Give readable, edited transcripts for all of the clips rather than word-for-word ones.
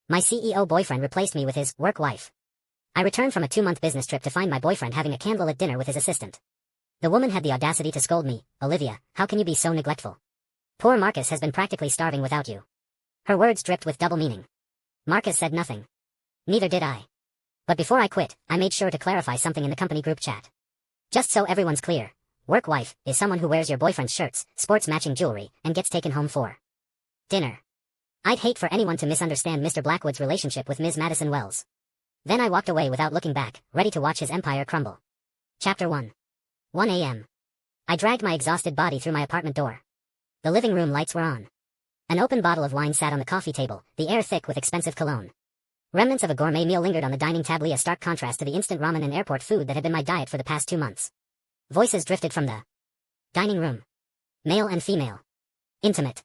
My CEO boyfriend replaced me with his work wife. I returned from a 2-month business trip to find my boyfriend having a candlelit dinner with his assistant. The woman had the audacity to scold me. Olivia, how can you be so neglectful? Poor Marcus has been practically starving without you. Her words dripped with double meaning. Marcus said nothing. Neither did I. But before I quit, I made sure to clarify something in the company group chat. Just so everyone's clear, work wife is someone who wears your boyfriend's shirts, sports matching jewelry, and gets taken home for dinner. I'd hate for anyone to misunderstand Mr. Blackwood's relationship with Ms. Madison Wells. Then I walked away without looking back, ready to watch his empire crumble. Chapter 1. 1 a.m. I dragged my exhausted body through my apartment door. The living room lights were on. An open bottle of wine sat on the coffee table, the air thick with expensive cologne. Remnants of a gourmet meal lingered on the dining table, a stark contrast to the instant ramen and airport food that had been my diet for the past 2 months. Voices drifted from the dining room. Male and female. Intimate.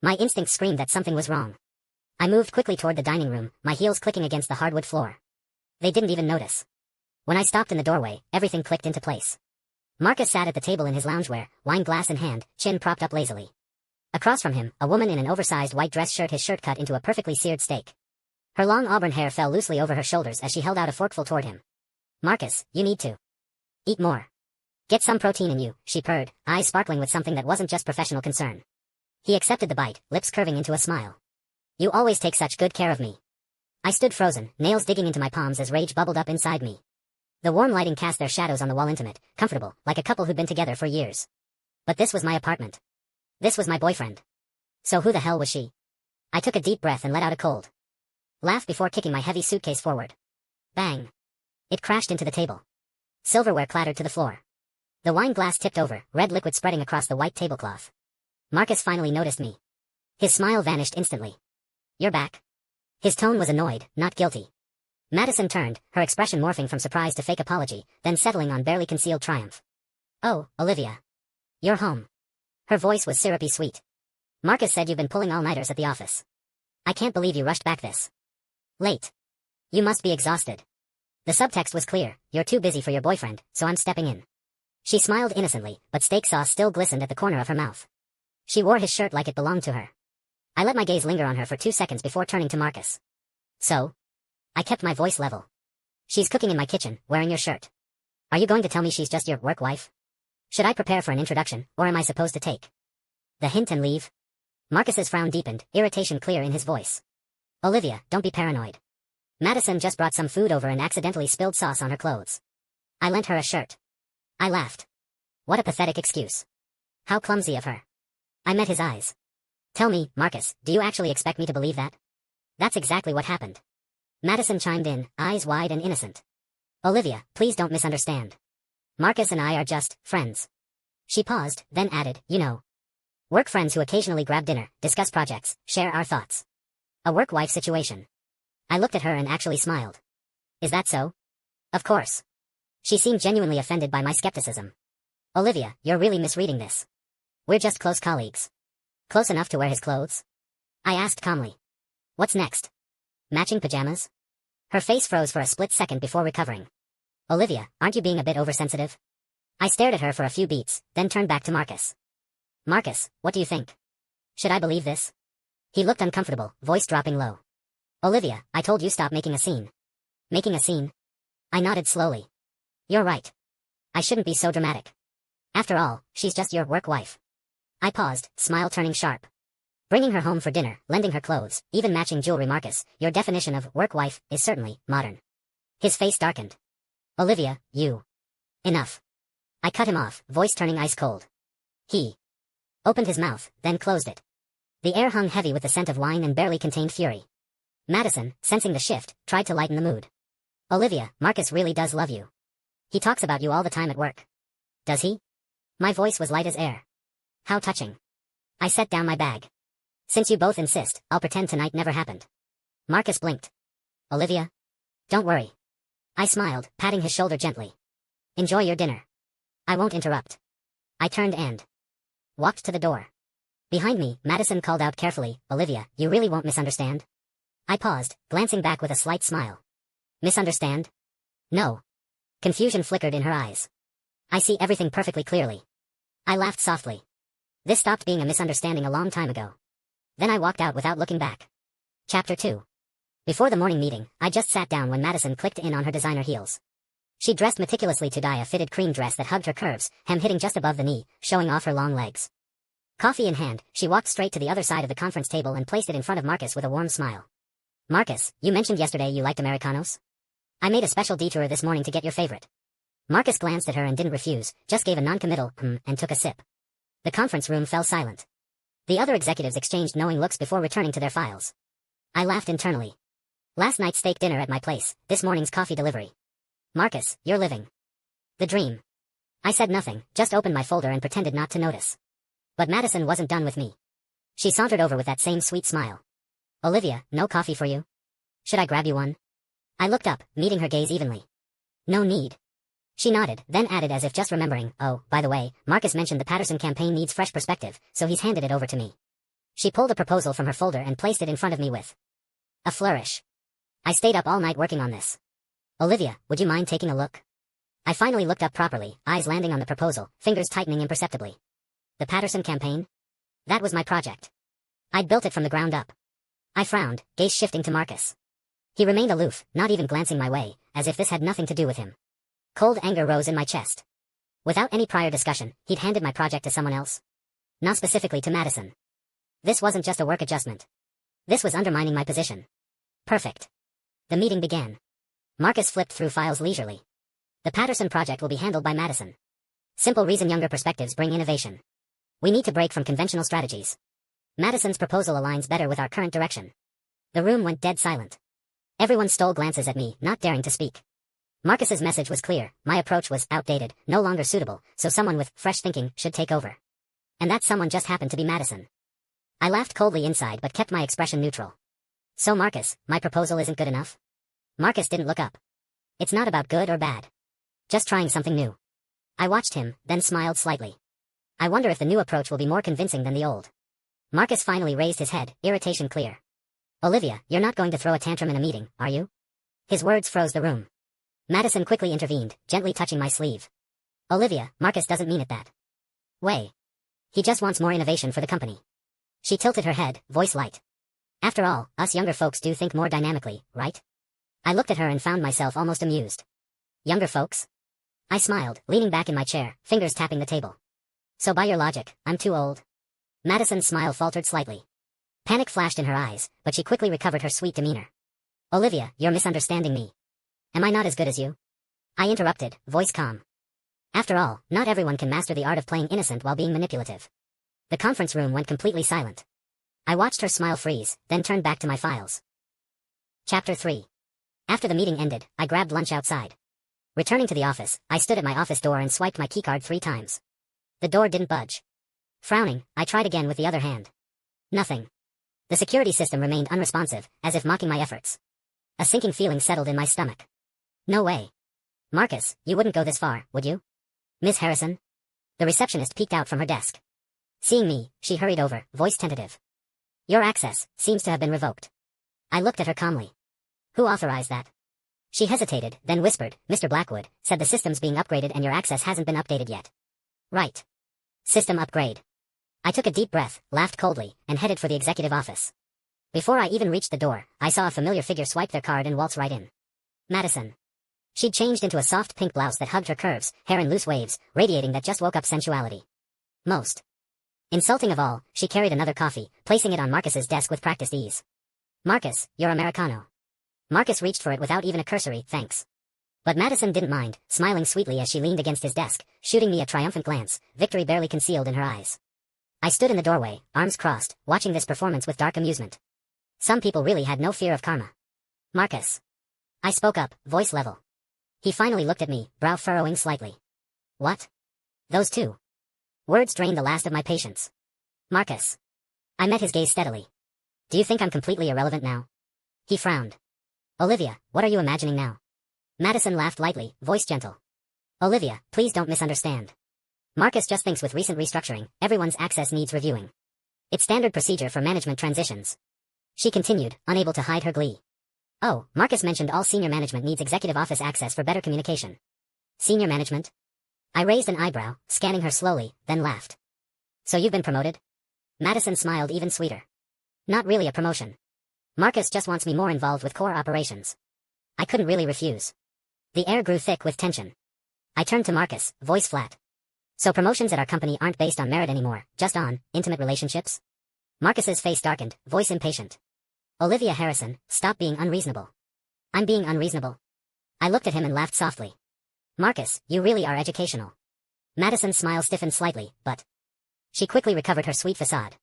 My instincts screamed that something was wrong. I moved quickly toward the dining room, my heels clicking against the hardwood floor. They didn't even notice. When I stopped in the doorway, everything clicked into place. Marcus sat at the table in his loungewear, wine glass in hand, chin propped up lazily. Across from him, a woman in an oversized white dress shirt, his shirt cut into a perfectly seared steak. Her long auburn hair fell loosely over her shoulders as she held out a forkful toward him. Marcus, you need to eat more. Get some protein in you, she purred, eyes sparkling with something that wasn't just professional concern. He accepted the bite, lips curving into a smile. You always take such good care of me. I stood frozen, nails digging into my palms as rage bubbled up inside me. The warm lighting cast their shadows on the wall, intimate, comfortable, like a couple who'd been together for years. But this was my apartment. This was my boyfriend. So who the hell was she? I took a deep breath and let out a cold laugh before kicking my heavy suitcase forward. Bang. It crashed into the table. Silverware clattered to the floor. The wine glass tipped over, red liquid spreading across the white tablecloth. Marcus finally noticed me. His smile vanished instantly. You're back. His tone was annoyed, not guilty. Madison turned, her expression morphing from surprise to fake apology, then settling on barely concealed triumph. Oh, Olivia. You're home. Her voice was syrupy sweet. Marcus said you've been pulling all-nighters at the office. I can't believe you rushed back this late. You must be exhausted. The subtext was clear, you're too busy for your boyfriend, so I'm stepping in. She smiled innocently, but steak sauce still glistened at the corner of her mouth. She wore his shirt like it belonged to her. I let my gaze linger on her for 2 seconds before turning to Marcus. So? I kept my voice level. She's cooking in my kitchen, wearing your shirt. Are you going to tell me she's just your work wife? Should I prepare for an introduction, or am I supposed to take the hint and leave? Marcus's frown deepened, irritation clear in his voice. Olivia, don't be paranoid. Madison just brought some food over and accidentally spilled sauce on her clothes. I lent her a shirt. I laughed. What a pathetic excuse. How clumsy of her. I met his eyes. Tell me, Marcus, do you actually expect me to believe that? That's exactly what happened. Madison chimed in, eyes wide and innocent. Olivia, please don't misunderstand. Marcus and I are just friends. She paused, then added, you know. Work friends who occasionally grab dinner, discuss projects, share our thoughts. A work-wife situation. I looked at her and actually smiled. Is that so? Of course. She seemed genuinely offended by my skepticism. Olivia, you're really misreading this. We're just close colleagues. Close enough to wear his clothes? I asked calmly. What's next? Matching pajamas? Her face froze for a split second before recovering. Olivia, aren't you being a bit oversensitive? I stared at her for a few beats, then turned back to Marcus. Marcus, what do you think? Should I believe this? He looked uncomfortable, voice dropping low. Olivia, I told you stop making a scene. Making a scene? I nodded slowly. You're right. I shouldn't be so dramatic. After all, she's just your work wife. I paused, smile turning sharp. Bringing her home for dinner, lending her clothes, even matching jewelry. Marcus, your definition of work wife is certainly modern. His face darkened. Olivia, you. Enough. I cut him off, voice turning ice cold. He opened his mouth, then closed it. The air hung heavy with the scent of wine and barely contained fury. Madison, sensing the shift, tried to lighten the mood. Olivia, Marcus really does love you. He talks about you all the time at work. Does he? My voice was light as air. How touching. I set down my bag. Since you both insist, I'll pretend tonight never happened. Marcus blinked. Olivia? Don't worry. I smiled, patting his shoulder gently. Enjoy your dinner. I won't interrupt. I turned and walked to the door. Behind me, Madison called out carefully, Olivia, you really won't misunderstand? I paused, glancing back with a slight smile. Misunderstand? No. Confusion flickered in her eyes. I see everything perfectly clearly. I laughed softly. This stopped being a misunderstanding a long time ago. Then I walked out without looking back. Chapter 2. Before the morning meeting, I just sat down when Madison clicked in on her designer heels. She dressed meticulously to dye a fitted cream dress that hugged her curves, hem hitting just above the knee, showing off her long legs. Coffee in hand, she walked straight to the other side of the conference table and placed it in front of Marcus with a warm smile. Marcus, you mentioned yesterday you liked Americanos? I made a special detour this morning to get your favorite. Marcus glanced at her and didn't refuse, just gave a non-committal and took a sip. The conference room fell silent. The other executives exchanged knowing looks before returning to their files. I laughed internally. Last night's steak dinner at my place, this morning's coffee delivery. Marcus, you're living the dream. I said nothing, just opened my folder and pretended not to notice. But Madison wasn't done with me. She sauntered over with that same sweet smile. Olivia, no coffee for you? Should I grab you one? I looked up, meeting her gaze evenly. No need. She nodded, then added as if just remembering, oh, by the way, Marcus mentioned the Patterson campaign needs fresh perspective, so he's handed it over to me. She pulled a proposal from her folder and placed it in front of me with a flourish. I stayed up all night working on this. Olivia, would you mind taking a look? I finally looked up properly, eyes landing on the proposal, fingers tightening imperceptibly. The Patterson campaign? That was my project. I'd built it from the ground up. I frowned, gaze shifting to Marcus. He remained aloof, not even glancing my way, as if this had nothing to do with him. Cold anger rose in my chest. Without any prior discussion, he'd handed my project to someone else. Not specifically to Madison. This wasn't just a work adjustment. This was undermining my position. Perfect. The meeting began. Marcus flipped through files leisurely. The Patterson project will be handled by Madison. Simple reason younger perspectives bring innovation. We need to break from conventional strategies. Madison's proposal aligns better with our current direction. The room went dead silent. Everyone stole glances at me, not daring to speak. Marcus's message was clear, my approach was outdated, no longer suitable, so someone with fresh thinking should take over. And that someone just happened to be Madison. I laughed coldly inside but kept my expression neutral. So Marcus, my proposal isn't good enough? Marcus didn't look up. It's not about good or bad. Just trying something new. I watched him, then smiled slightly. I wonder if the new approach will be more convincing than the old. Marcus finally raised his head, irritation clear. Olivia, you're not going to throw a tantrum in a meeting, are you? His words froze the room. Madison quickly intervened, gently touching my sleeve. Olivia, Marcus doesn't mean it that way. He just wants more innovation for the company. She tilted her head, voice light. After all, us younger folks do think more dynamically, right? I looked at her and found myself almost amused. Younger folks? I smiled, leaning back in my chair, fingers tapping the table. So by your logic, I'm too old? Madison's smile faltered slightly. Panic flashed in her eyes, but she quickly recovered her sweet demeanor. Olivia, you're misunderstanding me. Am I not as good as you? I interrupted, voice calm. After all, not everyone can master the art of playing innocent while being manipulative. The conference room went completely silent. I watched her smile freeze, then turned back to my files. Chapter 3. After the meeting ended, I grabbed lunch outside. Returning to the office, I stood at my office door and swiped my keycard 3 times. The door didn't budge. Frowning, I tried again with the other hand. Nothing. The security system remained unresponsive, as if mocking my efforts. A sinking feeling settled in my stomach. No way. Marcus, you wouldn't go this far, would you? Miss Harrison? The receptionist peeked out from her desk. Seeing me, she hurried over, voice tentative. Your access seems to have been revoked. I looked at her calmly. Who authorized that? She hesitated, then whispered, Mr. Blackwood, said the system's being upgraded and your access hasn't been updated yet. Right. System upgrade. I took a deep breath, laughed coldly, and headed for the executive office. Before I even reached the door, I saw a familiar figure swipe their card and waltz right in. Madison. She'd changed into a soft pink blouse that hugged her curves, hair in loose waves, radiating that just woke up sensuality. Most insulting of all, she carried another coffee, placing it on Marcus's desk with practiced ease. Marcus, your Americano. Marcus reached for it without even a cursory thanks. But Madison didn't mind, smiling sweetly as she leaned against his desk, shooting me a triumphant glance, victory barely concealed in her eyes. I stood in the doorway, arms crossed, watching this performance with dark amusement. Some people really had no fear of karma. Marcus. I spoke up, voice level. He finally looked at me, brow furrowing slightly. What? Those two. Words drained the last of my patience. Marcus. I met his gaze steadily. Do you think I'm completely irrelevant now? He frowned. Olivia, what are you imagining now? Madison laughed lightly, voice gentle. Olivia, please don't misunderstand. Marcus just thinks with recent restructuring, everyone's access needs reviewing. It's standard procedure for management transitions. She continued, unable to hide her glee. Oh, Marcus mentioned all senior management needs executive office access for better communication. Senior management? I raised an eyebrow, scanning her slowly, then laughed. So you've been promoted? Madison smiled even sweeter. Not really a promotion. Marcus just wants me more involved with core operations. I couldn't really refuse. The air grew thick with tension. I turned to Marcus, voice flat. So promotions at our company aren't based on merit anymore, just on intimate relationships? Marcus's face darkened, voice impatient. Olivia Harrison, stop being unreasonable. I'm being unreasonable. I looked at him and laughed softly. Marcus, you really are educational. Madison's smile stiffened slightly, but... She quickly recovered her sweet facade.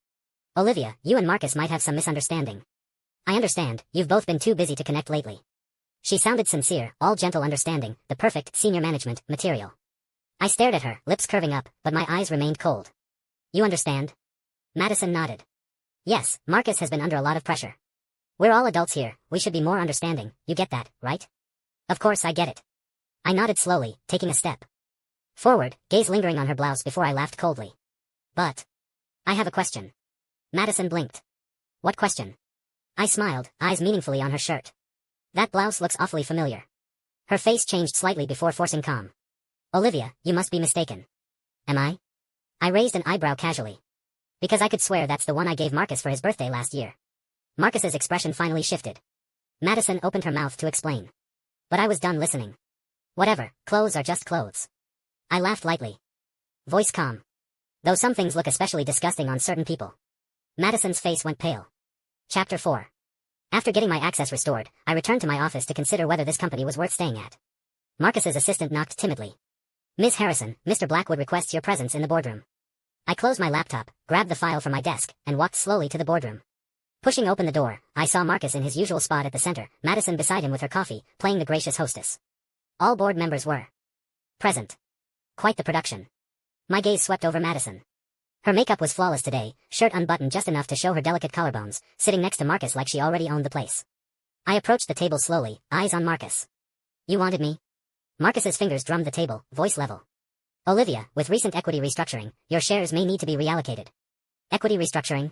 Olivia, you and Marcus might have some misunderstanding. I understand, you've both been too busy to connect lately. She sounded sincere, all gentle understanding, the perfect senior management material. I stared at her, lips curving up, but my eyes remained cold. You understand? Madison nodded. Yes, Marcus has been under a lot of pressure. We're all adults here, we should be more understanding, you get that, right? Of course I get it. I nodded slowly, taking a step forward, gaze lingering on her blouse before I laughed coldly. But... I have a question. Madison blinked. What question? I smiled, eyes meaningfully on her shirt. That blouse looks awfully familiar. Her face changed slightly before forcing calm. Olivia, you must be mistaken. Am I? I raised an eyebrow casually. Because I could swear that's the one I gave Marcus for his birthday last year. Marcus's expression finally shifted. Madison opened her mouth to explain. But I was done listening. Whatever, clothes are just clothes. I laughed lightly. Voice calm. Though some things look especially disgusting on certain people. Madison's face went pale. Chapter 4. After getting my access restored, I returned to my office to consider whether this company was worth staying at. Marcus's assistant knocked timidly. Ms. Harrison, Mr. Blackwood requests your presence in the boardroom. I closed my laptop, grabbed the file from my desk, and walked slowly to the boardroom. Pushing open the door, I saw Marcus in his usual spot at the center, Madison beside him with her coffee, playing the gracious hostess. All board members were present. Quite the production. My gaze swept over Madison. Her makeup was flawless today, shirt unbuttoned just enough to show her delicate collarbones, sitting next to Marcus like she already owned the place. I approached the table slowly, eyes on Marcus. You wanted me? Marcus's fingers drummed the table, voice level. Olivia, with recent equity restructuring, your shares may need to be reallocated. Equity restructuring?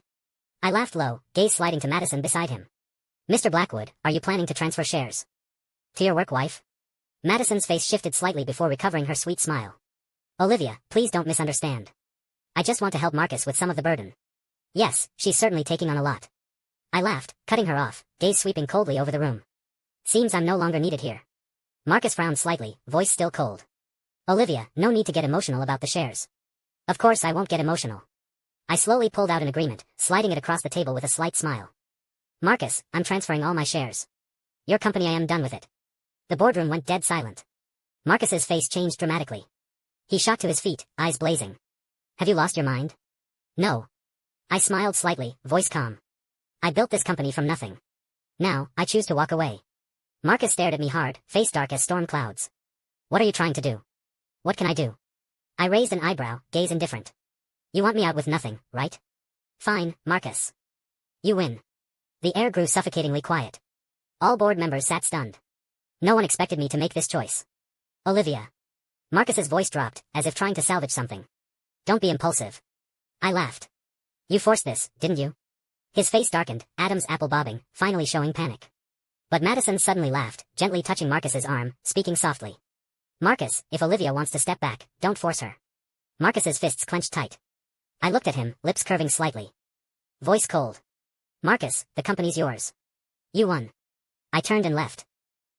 I laughed low, gaze sliding to Madison beside him. Mr. Blackwood, are you planning to transfer shares? To your work wife? Madison's face shifted slightly before recovering her sweet smile. Olivia, please don't misunderstand. I just want to help Marcus with some of the burden. Yes, she's certainly taking on a lot. I laughed, cutting her off, gaze sweeping coldly over the room. Seems I'm no longer needed here. Marcus frowned slightly, voice still cold. Olivia, no need to get emotional about the shares. Of course I won't get emotional. I slowly pulled out an agreement, sliding it across the table with a slight smile. Marcus, I'm transferring all my shares. Your company, I am done with it. The boardroom went dead silent. Marcus's face changed dramatically. He shot to his feet, eyes blazing. Have you lost your mind? No. I smiled slightly, voice calm. I built this company from nothing. Now, I choose to walk away. Marcus stared at me hard, face dark as storm clouds. What are you trying to do? What can I do? I raised an eyebrow, gaze indifferent. You want me out with nothing, right? Fine, Marcus. You win. The air grew suffocatingly quiet. All board members sat stunned. No one expected me to make this choice. Olivia. Marcus's voice dropped, as if trying to salvage something. Don't be impulsive. I laughed. You forced this, didn't you? His face darkened, Adam's apple bobbing, finally showing panic. But Madison suddenly laughed, gently touching Marcus's arm, speaking softly. Marcus, if Olivia wants to step back, don't force her. Marcus's fists clenched tight. I looked at him, lips curving slightly. Voice cold. Marcus, the company's yours. You won. I turned and left.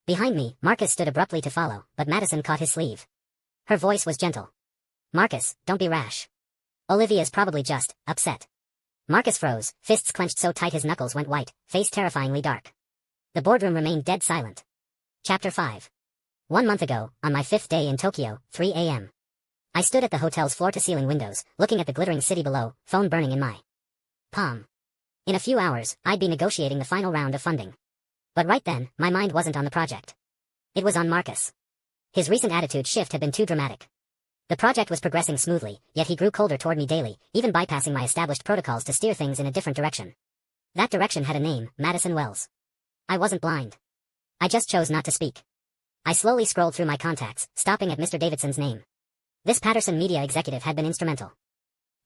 Behind me, Marcus stood abruptly to follow, but Madison caught his sleeve. Her voice was gentle. Marcus, don't be rash. Olivia's probably just upset. Marcus froze, fists clenched so tight his knuckles went white, face terrifyingly dark. The boardroom remained dead silent. Chapter 5. 1 month ago, on my 5th day in Tokyo, 3 a.m. I stood at the hotel's floor-to-ceiling windows, looking at the glittering city below, phone burning in my palm. In a few hours, I'd be negotiating the final round of funding. But right then, my mind wasn't on the project. It was on Marcus. His recent attitude shift had been too dramatic. The project was progressing smoothly, yet he grew colder toward me daily, even bypassing my established protocols to steer things in a different direction. That direction had a name, Madison Wells. I wasn't blind. I just chose not to speak. I slowly scrolled through my contacts, stopping at Mr. Davidson's name. This Patterson media executive had been instrumental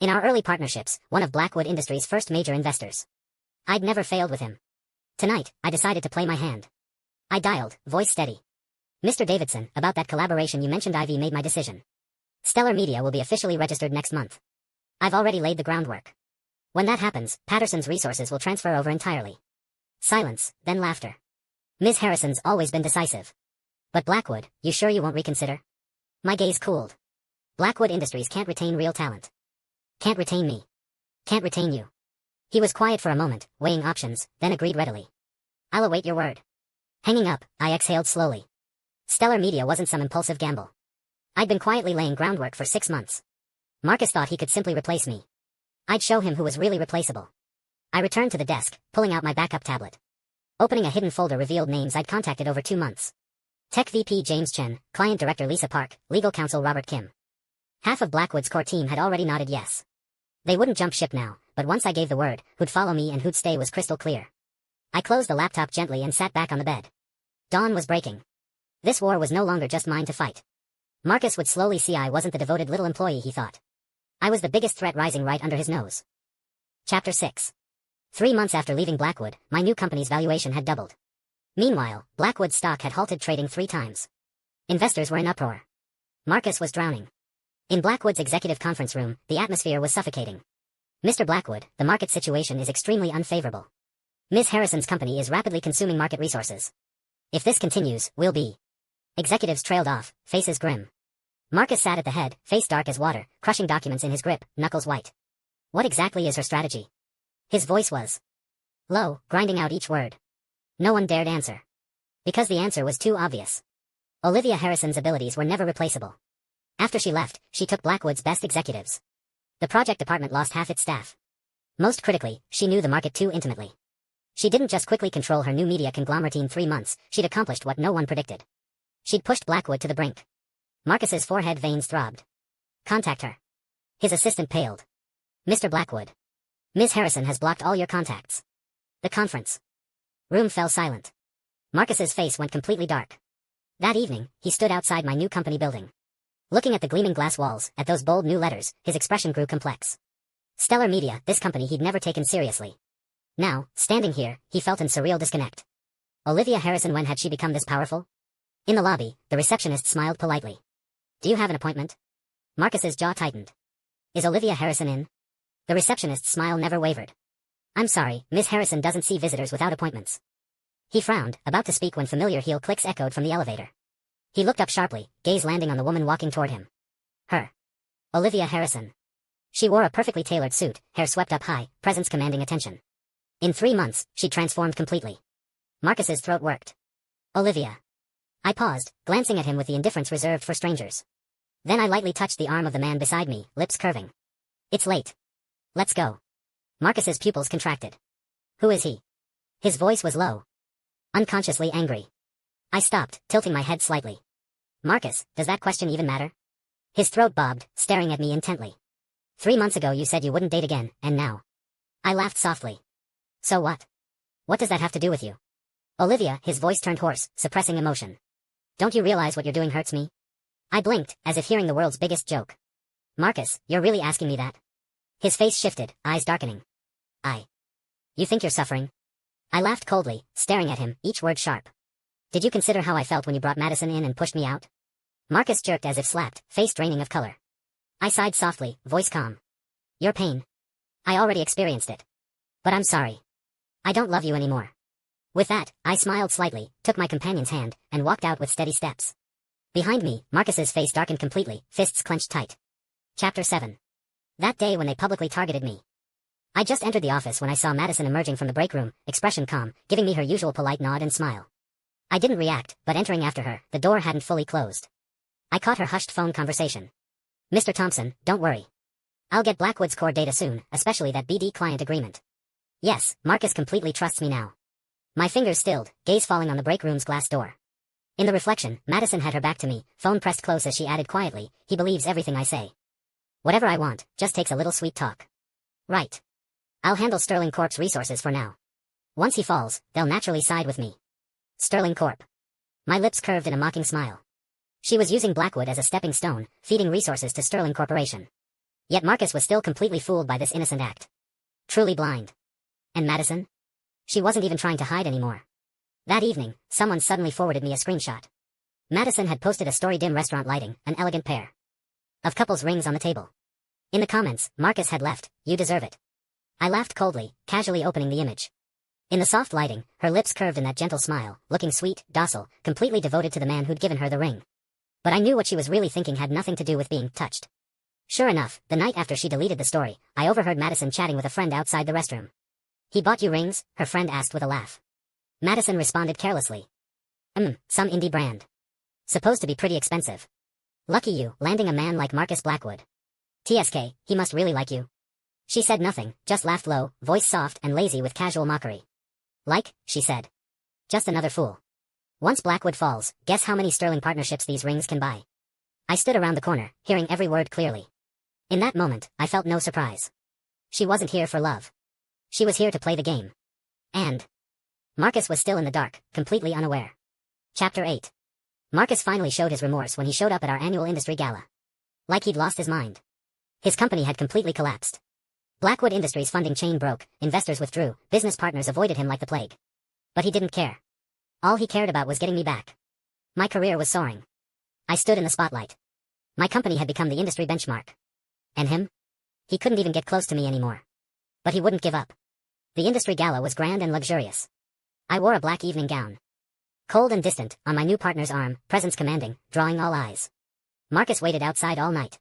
in our early partnerships, one of Blackwood Industries' first major investors. I'd never failed with him. Tonight, I decided to play my hand. I dialed, voice steady. Mr. Davidson, about that collaboration you mentioned, I've made my decision. Stellar Media will be officially registered next month. I've already laid the groundwork. When that happens, Patterson's resources will transfer over entirely. Silence, then laughter. Ms. Harrison's always been decisive. But Blackwood, you sure you won't reconsider? My gaze cooled. Blackwood Industries can't retain real talent. Can't retain me. Can't retain you. He was quiet for a moment, weighing options, then agreed readily. I'll await your word. Hanging up, I exhaled slowly. Stellar Media wasn't some impulsive gamble. I'd been quietly laying groundwork for 6 months. Marcus thought he could simply replace me. I'd show him who was really replaceable. I returned to the desk, pulling out my backup tablet. Opening a hidden folder revealed names I'd contacted over 2 months. Tech VP James Chen, Client Director Lisa Park, Legal Counsel Robert Kim. Half of Blackwood's core team had already nodded yes. They wouldn't jump ship now, but once I gave the word, who'd follow me and who'd stay was crystal clear. I closed the laptop gently and sat back on the bed. Dawn was breaking. This war was no longer just mine to fight. Marcus would slowly see I wasn't the devoted little employee he thought. I was the biggest threat rising right under his nose. Chapter 6. 3 months after leaving Blackwood, my new company's valuation had doubled. Meanwhile, Blackwood's stock had halted trading 3 times. Investors were in uproar. Marcus was drowning. In Blackwood's executive conference room, the atmosphere was suffocating. Mr. Blackwood, the market situation is extremely unfavorable. Ms. Harrison's company is rapidly consuming market resources. If this continues, we'll be. Executives trailed off, faces grim. Marcus sat at the head, face dark as water, crushing documents in his grip, knuckles white. What exactly is her strategy? His voice was low, grinding out each word. No one dared answer. Because the answer was too obvious. Olivia Harrison's abilities were never replaceable. After she left, she took Blackwood's best executives. The project department lost half its staff. Most critically, she knew the market too intimately. She didn't just quickly control her new media conglomerate in 3 months, she'd accomplished what no one predicted. She'd pushed Blackwood to the brink. Marcus's forehead veins throbbed. Contact her. His assistant paled. Mr. Blackwood. Ms. Harrison has blocked all your contacts. The conference room fell silent. Marcus's face went completely dark. That evening, he stood outside my new company building. Looking at the gleaming glass walls, at those bold new letters, his expression grew complex. Stellar Media, this company he'd never taken seriously. Now, standing here, he felt in surreal disconnect. Olivia Harrison, when had she become this powerful? In the lobby, the receptionist smiled politely. Do you have an appointment? Marcus's jaw tightened. Is Olivia Harrison in? The receptionist's smile never wavered. I'm sorry, Miss Harrison doesn't see visitors without appointments. He frowned, about to speak when familiar heel clicks echoed from the elevator. He looked up sharply, gaze landing on the woman walking toward him. Her. Olivia Harrison. She wore a perfectly tailored suit, hair swept up high, presence commanding attention. In 3 months, she transformed completely. Marcus's throat worked. Olivia. I paused, glancing at him with the indifference reserved for strangers. Then I lightly touched the arm of the man beside me, lips curving. It's late. Let's go. Marcus's pupils contracted. Who is he? His voice was low. Unconsciously angry. I stopped, tilting my head slightly. Marcus, does that question even matter? His throat bobbed, staring at me intently. 3 months ago you said you wouldn't date again, and now. I laughed softly. So what? What does that have to do with you? Olivia, his voice turned hoarse, suppressing emotion. Don't you realize what you're doing hurts me? I blinked, as if hearing the world's biggest joke. Marcus, you're really asking me that? His face shifted, eyes darkening. You think you're suffering? I laughed coldly, staring at him, each word sharp. Did you consider how I felt when you brought Madison in and pushed me out? Marcus jerked as if slapped, face draining of color. I sighed softly, voice calm. Your pain. I already experienced it. But I'm sorry. I don't love you anymore. With that, I smiled slightly, took my companion's hand, and walked out with steady steps. Behind me, Marcus's face darkened completely, fists clenched tight. Chapter 7. That day when they publicly targeted me. I just entered the office when I saw Madison emerging from the break room, expression calm, giving me her usual polite nod and smile. I didn't react, but entering after her, the door hadn't fully closed. I caught her hushed phone conversation. Mr. Thompson, don't worry. I'll get Blackwood's core data soon, especially that BD client agreement. Yes, Marcus completely trusts me now. My fingers stilled, gaze falling on the break room's glass door. In the reflection, Madison had her back to me, phone pressed close as she added quietly, he believes everything I say. Whatever I want, just takes a little sweet talk. Right. I'll handle Sterling Corp's resources for now. Once he falls, they'll naturally side with me. Sterling Corp. My lips curved in a mocking smile. She was using Blackwood as a stepping stone, feeding resources to Sterling Corporation. Yet Marcus was still completely fooled by this innocent act. Truly blind. And Madison? She wasn't even trying to hide anymore. That evening, someone suddenly forwarded me a screenshot. Madison had posted a story dim restaurant lighting, an elegant pair of couples rings on the table. In the comments, Marcus had left, you deserve it. I laughed coldly, casually opening the image. In the soft lighting, her lips curved in that gentle smile, looking sweet, docile, completely devoted to the man who'd given her the ring. But I knew what she was really thinking had nothing to do with being touched. Sure enough, the night after she deleted the story, I overheard Madison chatting with a friend outside the restroom. "He bought you rings?" her friend asked with a laugh. Madison responded carelessly. Some indie brand. Supposed to be pretty expensive. Lucky you, landing a man like Marcus Blackwood. TSK, he must really like you. She said nothing, just laughed low, voice soft and lazy with casual mockery. "Like," she said. "Just another fool. Once Blackwood falls, guess how many sterling partnerships these rings can buy." I stood around the corner, hearing every word clearly. In that moment, I felt no surprise. She wasn't here for love. She was here to play the game. And Marcus was still in the dark, completely unaware. Chapter 8. Marcus finally showed his remorse when he showed up at our annual industry gala. Like he'd lost his mind. His company had completely collapsed. Blackwood Industries' funding chain broke, investors withdrew, business partners avoided him like the plague. But he didn't care. All he cared about was getting me back. My career was soaring. I stood in the spotlight. My company had become the industry benchmark. And him? He couldn't even get close to me anymore. But he wouldn't give up. The industry gala was grand and luxurious. I wore a black evening gown. Cold and distant, on my new partner's arm, presence commanding, drawing all eyes. Marcus waited outside all night.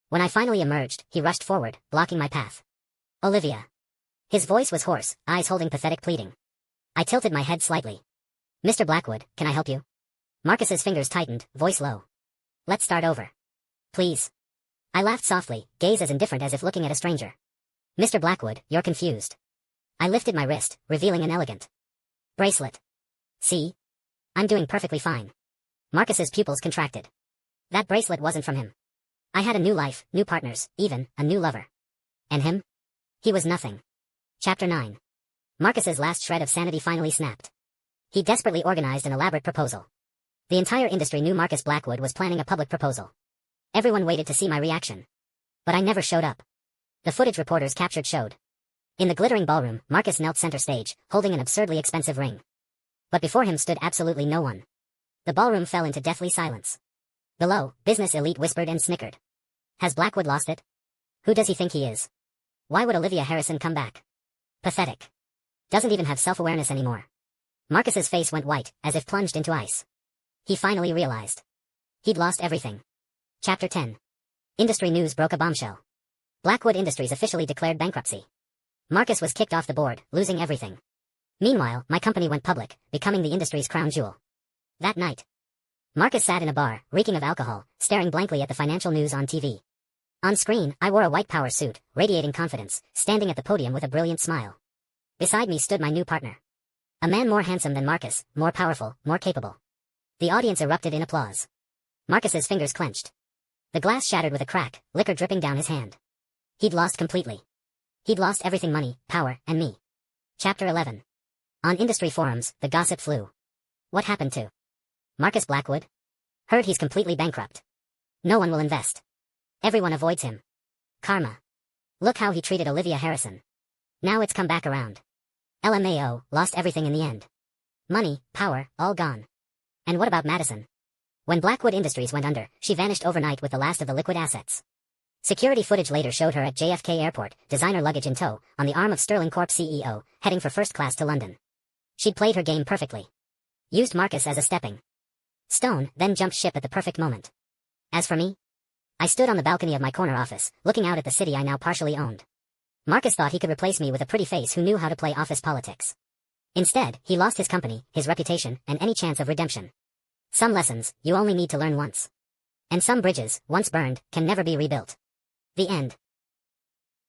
When I finally emerged, he rushed forward, blocking my path. "Olivia." His voice was hoarse, eyes holding pathetic pleading. I tilted my head slightly. "Mr. Blackwood, can I help you?" Marcus's fingers tightened, voice low. "Let's start over. Please." I laughed softly, gaze as indifferent as if looking at a stranger. "Mr. Blackwood, you're confused." I lifted my wrist, revealing an elegant bracelet. "See? I'm doing perfectly fine." Marcus's pupils contracted. That bracelet wasn't from him. I had a new life, new partners, even a new lover. And him? He was nothing. Chapter 9. Marcus's last shred of sanity finally snapped. He desperately organized an elaborate proposal. The entire industry knew Marcus Blackwood was planning a public proposal. Everyone waited to see my reaction. But I never showed up. The footage reporters captured showed. In the glittering ballroom, Marcus knelt center stage, holding an absurdly expensive ring. But before him stood absolutely no one. The ballroom fell into deathly silence. Below, business elite whispered and snickered. Has Blackwood lost it? Who does he think he is? Why would Olivia Harrison come back? Pathetic. Doesn't even have self-awareness anymore. Marcus's face went white, as if plunged into ice. He finally realized. He'd lost everything. Chapter 10. Industry news broke a bombshell. Blackwood Industries officially declared bankruptcy. Marcus was kicked off the board, losing everything. Meanwhile, my company went public, becoming the industry's crown jewel. That night, Marcus sat in a bar, reeking of alcohol, staring blankly at the financial news on TV. On screen, I wore a white power suit, radiating confidence, standing at the podium with a brilliant smile. Beside me stood my new partner. A man more handsome than Marcus, more powerful, more capable. The audience erupted in applause. Marcus's fingers clenched. The glass shattered with a crack, liquor dripping down his hand. He'd lost completely. He'd lost everything: money, power, and me. Chapter 11. On industry forums, the gossip flew. What happened to Marcus Blackwood? Heard he's completely bankrupt. No one will invest. Everyone avoids him. Karma. Look how he treated Olivia Harrison. Now it's come back around. LMAO, lost everything in the end. Money, power, all gone. And what about Madison? When Blackwood Industries went under, she vanished overnight with the last of the liquid assets. Security footage later showed her at JFK Airport, designer luggage in tow, on the arm of Sterling Corp CEO, heading for first class to London. She'd played her game perfectly. Used Marcus as a stepping stone, then jumped ship at the perfect moment. As for me, I stood on the balcony of my corner office, looking out at the city I now partially owned. Marcus thought he could replace me with a pretty face who knew how to play office politics. Instead, he lost his company, his reputation, and any chance of redemption. Some lessons, you only need to learn once. And some bridges, once burned, can never be rebuilt. The end.